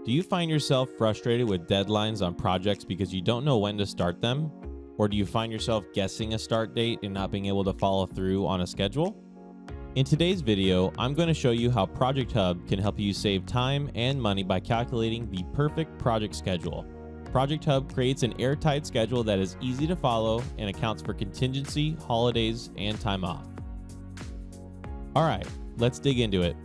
Do you find yourself frustrated with deadlines on projects because you don't know when to start them? Or do you find yourself guessing a start date and not being able to follow through on a schedule? In today's video, I'm going to show you how ProjectHub can help you save time and money by calculating the perfect project schedule. ProjectHub creates an airtight schedule that is easy to follow and accounts for contingency, holidays, and time off. Alright, let's dig into it.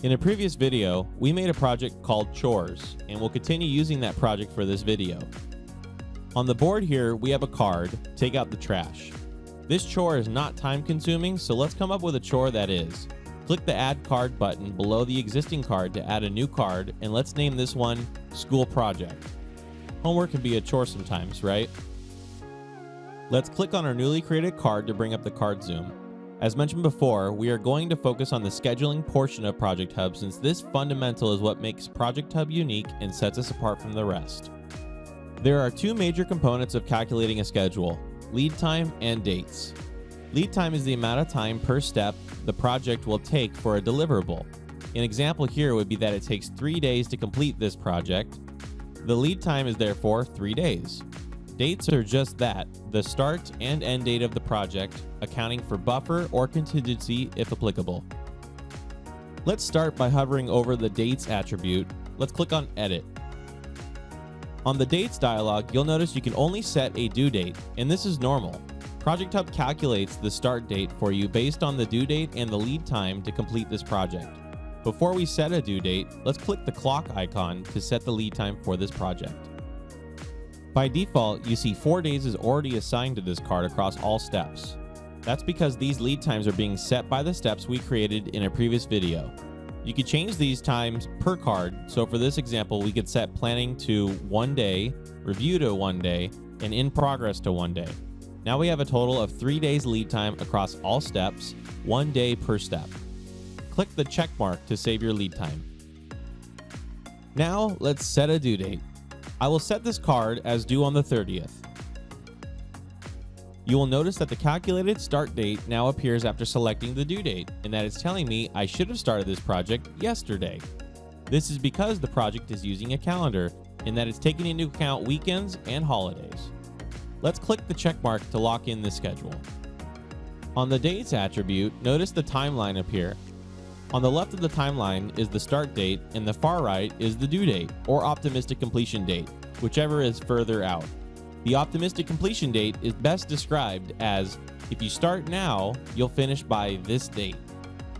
In a previous video, we made a project called Chores, and we'll continue using that project for this video. On the board here, we have a card, take out the trash. This chore is not time consuming, so let's come up with a chore that is. Click the Add Card button below the existing card to add a new card, and let's name this one School Project. Homework can be a chore sometimes, right? Let's click on our newly created card to bring up the card zoom. As mentioned before, we are going to focus on the scheduling portion of ProjectHub since this fundamental is what makes ProjectHub unique and sets us apart from the rest. There are two major components of calculating a schedule: lead time and dates. Lead time is the amount of time per step the project will take for a deliverable. An example here would be that it takes 3 days to complete this project. The lead time is therefore 3 days. Dates are just that, the start and end date of the project, accounting for buffer or contingency if applicable. Let's start by hovering over the dates attribute. Let's click on Edit. On the dates dialog, you'll notice you can only set a due date, and this is normal. ProjectHub calculates the start date for you based on the due date and the lead time to complete this project. Before we set a due date, let's click the clock icon to set the lead time for this project. By default, you see 4 days is already assigned to this card across all steps. That's because these lead times are being set by the steps we created in a previous video. You could change these times per card, so for this example, we could set planning to 1 day, review to 1 day, and in progress to 1 day. Now we have a total of 3 days lead time across all steps, 1 day per step. Click the check mark to save your lead time. Now let's set a due date. I will set this card as due on the 30th. You will notice that the calculated start date now appears after selecting the due date, and that it's telling me I should have started this project yesterday. This is because the project is using a calendar, and that it's taking into account weekends and holidays. Let's click the check mark to lock in the schedule. On the dates attribute, notice the timeline appear. On the left of the timeline is the start date, and the far right is the due date, or optimistic completion date, whichever is further out. The optimistic completion date is best described as, if you start now, you'll finish by this date.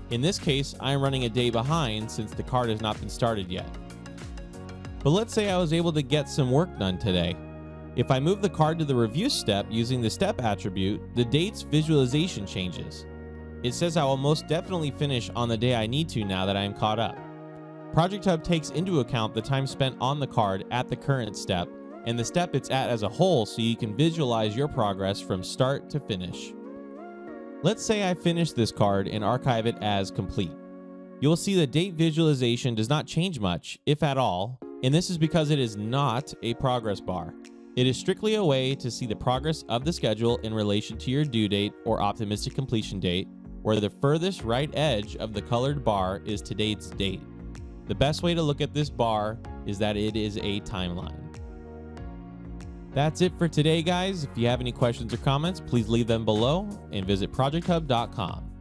In this case, I am running a day behind since the card has not been started yet. But let's say I was able to get some work done today. If I move the card to the review step using the step attribute, the date's visualization changes. It says I will most definitely finish on the day I need to now that I am caught up. ProjectHub takes into account the time spent on the card at the current step and the step it's at as a whole, so you can visualize your progress from start to finish. Let's say I finish this card and archive it as complete. You'll see the date visualization does not change much, if at all, and this is because it is not a progress bar. It is strictly a way to see the progress of the schedule in relation to your due date or optimistic completion date, where the furthest right edge of the colored bar is today's date. The best way to look at this bar is that it is a timeline. That's it for today, guys. If you have any questions or comments, please leave them below and visit ProjectHub.com.